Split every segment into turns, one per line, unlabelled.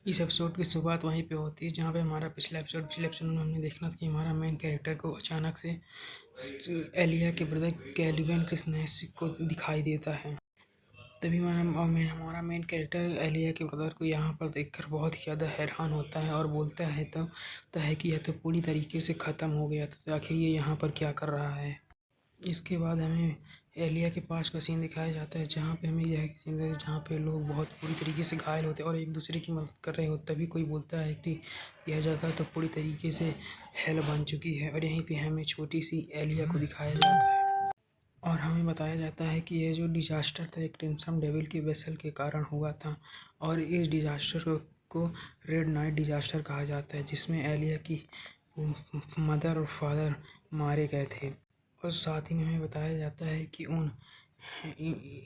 इस एपिसोड की शुरुआत वहीं पे होती है जहाँ पे हमारा पिछले एपिसोड में हमने देखना था कि हमारा मेन कैरेक्टर को अचानक से एलिया के ब्रदर कैल्विन क्रिस्नेसी को दिखाई देता है। तभी हमारा मेन कैरेक्टर एलिया के ब्रदर को यहाँ पर देखकर बहुत ही ज़्यादा हैरान होता है और बोलता है तो है कि यह तो पूरी तरीके से ख़त्म हो गया, तो आखिर ये यहाँ पर क्या कर रहा है। इसके बाद हमें एलिया के पास का सीन दिखाया जाता है जहाँ पे हमें यह सीन है जहाँ पे लोग बहुत बुरी तरीके से घायल होते हैं और एक दूसरे की मदद कर रहे होते। तभी कोई बोलता है कि यह जगह तो पूरी तरीके से हेल बन चुकी है और यहीं पे हमें छोटी सी एलिया को दिखाया जाता है और हमें बताया जाता है कि यह जो डिजास्टर था एक क्रिम्सन डेविल के वेसल के कारण हुआ था और इस डिजास्टर को रेड नाइट डिजास्टर कहा जाता है, जिसमें एलिया की मदर और फादर मारे गए थे। और साथ ही में हमें बताया जाता है कि उन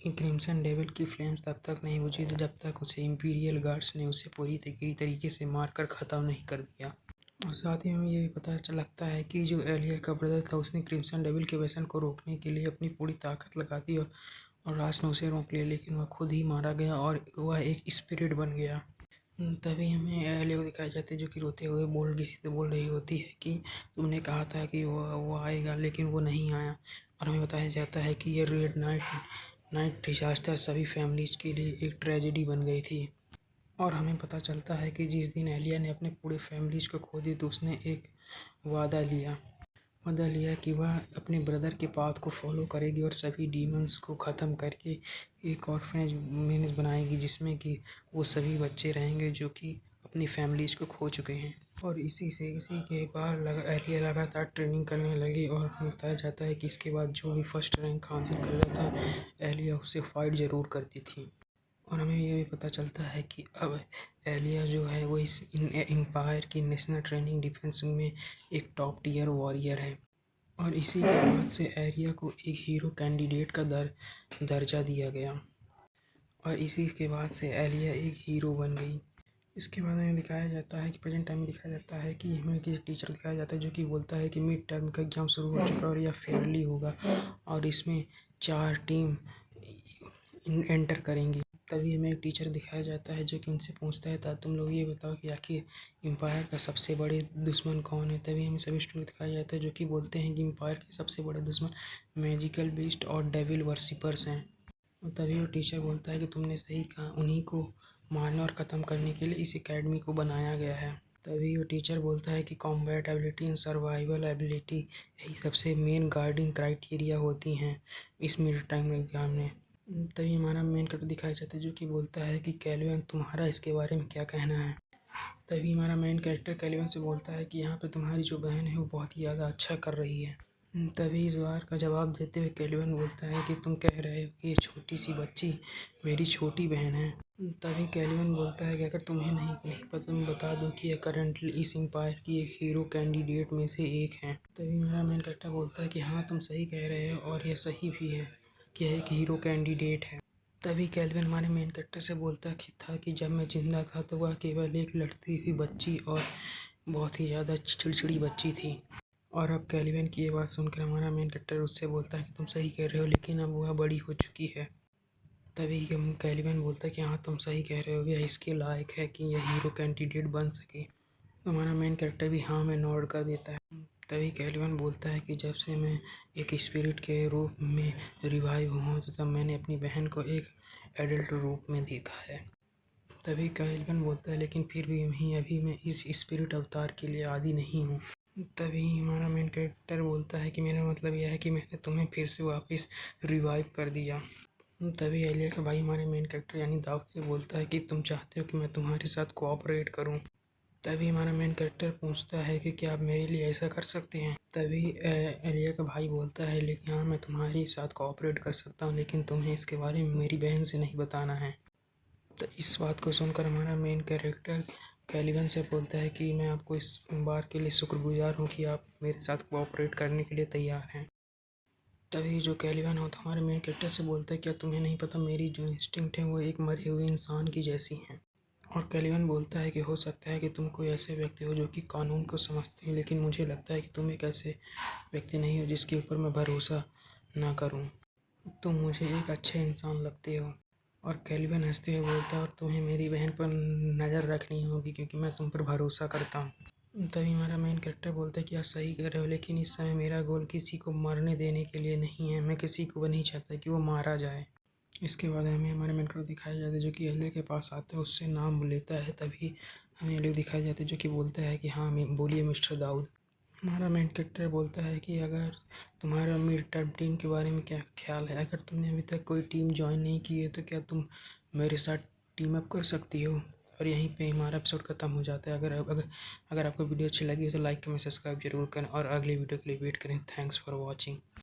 क्रिम्सन डेविल की फ्लेम्स तब तक नहीं बुझी जब तक उसे इम्पीरियल गार्ड्स ने उसे पूरी तरीके से मारकर ख़त्म नहीं कर दिया। और साथ ही हमें ये भी पता लगता है कि जो एलिया का ब्रदर था उसने क्रिम्सन डेविल के व्यसन को रोकने के लिए अपनी पूरी ताकत लगा दी और राज ने उसे रोक लिया, लेकिन वह खुद ही मारा गया और वह एक स्पिरिट बन गया। तभी हमें एलिया को दिखाया जाता है जो कि रोते हुए किसी से बोल रही होती है कि तुमने कहा था कि वो आएगा लेकिन वो नहीं आया। और हमें बताया जाता है कि ये रेड नाइट डिजास्टर सभी फैमिलीज़ के लिए एक ट्रेजेडी बन गई थी। और हमें पता चलता है कि जिस दिन एलिया ने अपने पूरे फैमिलीज़ को खो दी तो उसने एक वादा लिया कि वह अपने ब्रदर के पाथ को फॉलो करेगी और सभी डीमंस को ख़त्म करके एक ऑर्फनेज बनाएगी जिसमें कि वो सभी बच्चे रहेंगे जो कि अपनी फैमिलीज़ को खो चुके हैं। और इसी के बाद एलिया लगातार ट्रेनिंग करने लगी और हमें बताया जाता है कि इसके बाद जो भी फर्स्ट रैंक हासिल कर रहा था एलिया उससे फाइट ज़रूर करती थी। और हमें ये भी पता चलता है कि अब एलिया जो है वो इस एम्पायर की नेशनल ट्रेनिंग डिफेंस में एक टॉप टियर वॉरियर है और इसी के बाद से एलिया को एक हीरो कैंडिडेट का दर्जा दिया गया और इसी के बाद से एलिया एक हीरो बन गई। इसके बाद हमें दिखाया जाता है कि प्रेजेंट टाइम में दिखाया जाता है कि हमें किसी टीचर दिखाया जाता है जो कि बोलता है कि मिड टर्म का एग्ज़ाम शुरू हो चुका है और यह फेयरली होगा और इसमें 4 टीम एंटर करेंगी। तभी हमें एक टीचर दिखाया जाता है जो कि उनसे पूछता है तुम लोग ये बताओ कि आखिर एम्पायर का सबसे बड़े दुश्मन कौन है। तभी हमें सभी स्टूडेंट दिखाया जाता है जो कि बोलते हैं कि एम्पायर के सबसे बड़े दुश्मन मैजिकल बीस्ट और डेविल वर्शिपर्स हैं। और तभी वो टीचर बोलता है कि तुमने सही कहा, उन्हीं को मारने और ख़त्म करने के लिए इस एकेडमी को बनाया गया है। तभी वो टीचर बोलता है कि combat ability and survival ability यही सबसे मेन गार्डिंग क्राइटेरिया होती हैं इस मिड टाइम एग्ज़ाम में। तभी हमारा मेन कैरेक्टर दिखाया जाता है जो कि बोलता है कि कैल्विन तुम्हारा इसके बारे में क्या कहना है। तभी हमारा मेन कैरेक्टर कैल्विन से बोलता है कि यहाँ पे तुम्हारी जो बहन है वो बहुत ही ज़्यादा अच्छा कर रही है। तभी इस बार का जवाब देते हुए कैल्विन बोलता है कि तुम कह रहे हो कि ये छोटी सी बच्ची मेरी छोटी बहन है। तभी कैल्विन बोलता है कि अगर तुम्हें नहीं पता तुम बता दो कि ये करंटली इस एम्पायर की एक हीरो कैंडिडेट में से एक है। तभी मेरा मेन कैरेक्टर बोलता है कि हाँ तुम सही कह रहे हो और यह सही भी है कि यह एक हीरो कैंडिडेट है। तभी कैल्विन हमारे मेन कैरेक्टर से बोलता था कि जब मैं जिंदा था तो वह केवल एक लड़ती हुई बच्ची और बहुत ही ज़्यादा चिड़चिड़ी बच्ची थी। और अब कैल्विन की ये बात सुनकर हमारा मेन कैरेक्टर उससे बोलता है कि तुम सही कह रहे हो लेकिन अब वह बड़ी हो चुकी है। तभी हम कैल्विन बोलता है कि हाँ तुम सही कह रहे हो, यह इसके लायक है कि यह हीरो कैंडिडेट बन सके। तो हमारा मेन कैरेक्टर भी हाँ में नोड कर देता है। तभी कैल्विन बोलता है कि जब से मैं एक स्पिरिट के रूप में रिवाइव हुआ तो तब मैंने अपनी बहन को एक एडल्ट रूप में देखा है। तभी कैल्विन बोलता है लेकिन फिर भी अभी मैं इस स्पिरिट अवतार के लिए आदी नहीं हूँ। तभी हमारा मेन कैरेक्टर बोलता है कि मेरा मतलब यह है कि मैंने तुम्हें फिर से वापस रिवाइव कर दिया। तभी एलिया का भाई हमारे मेन कैरेक्टर यानी दाऊद से बोलता है कि तुम चाहते हो कि मैं तुम्हारे साथ कोऑपरेट करूं। तभी हमारा मेन कैरेक्टर पूछता है कि क्या आप मेरे लिए ऐसा कर सकते हैं। तभी एलिया का भाई बोलता है लेकिन हाँ मैं तुम्हारे साथ कोऑपरेट कर सकता हूँ लेकिन तुम्हें इसके बारे में मेरी बहन से नहीं बताना है। तो इस बात को सुनकर हमारा मेन कैरेक्टर कैल्विन से बोलता है कि मैं आपको इस बार के लिए शुक्रगुजार हूँ कि आप मेरे साथ कोऑपरेट करने के लिए तैयार हैं। तभी जो कैल्विन होता है हमारे मेन कैरेक्टर से बोलता है क्या तुम्हें नहीं पता मेरी जो इंस्टिंक्ट है वो एक मरे हुए इंसान की जैसी हैं। और कैल्विन बोलता है कि हो सकता है कि तुम कोई ऐसे व्यक्ति हो जो कि कानून को समझते हैं लेकिन मुझे लगता है कि तुम एक ऐसे व्यक्ति नहीं हो जिसके ऊपर मैं भरोसा ना करूं। तुम मुझे एक अच्छे इंसान लगते हो। और कैल्विन हंसते हुए बोलता है, और तुम्हें मेरी बहन पर नज़र रखनी होगी क्योंकि मैं तुम पर भरोसा करता हूँ। तभी हमारा मेन कैरेक्टर बोलता है कि आप सही कर रहे हो, लेकिन इस समय मेरा गोल किसी को मरने देने के लिए नहीं है। मैं किसी को नहीं चाहता कि वो मारा जाए। इसके बाद हमें हमारे मेन कैरेक्टर दिखाया जाता है जो कि एलिया के पास आता है, उससे नाम लेता है। तभी हमें एलिया दिखाया जाता है जो कि बोलता है कि हाँ बोलिए मिस्टर दाऊद। हमारा मेन कैरेक्टर बोलता है कि अगर तुम्हारा मिड टर्म टीम के बारे में क्या ख्याल है, अगर तुमने अभी तक कोई टीम ज्वाइन नहीं की है तो क्या तुम मेरे साथ टीम अप कर सकती हो। और यहीं पे हमारा एपिसोड ख़त्म हो जाता है। अगर आपको वीडियो अच्छी लगी हो तो लाइक कमेंट सब्सक्राइब जरूर करें और अगली वीडियो के लिए वेट करें। Thanks for watching.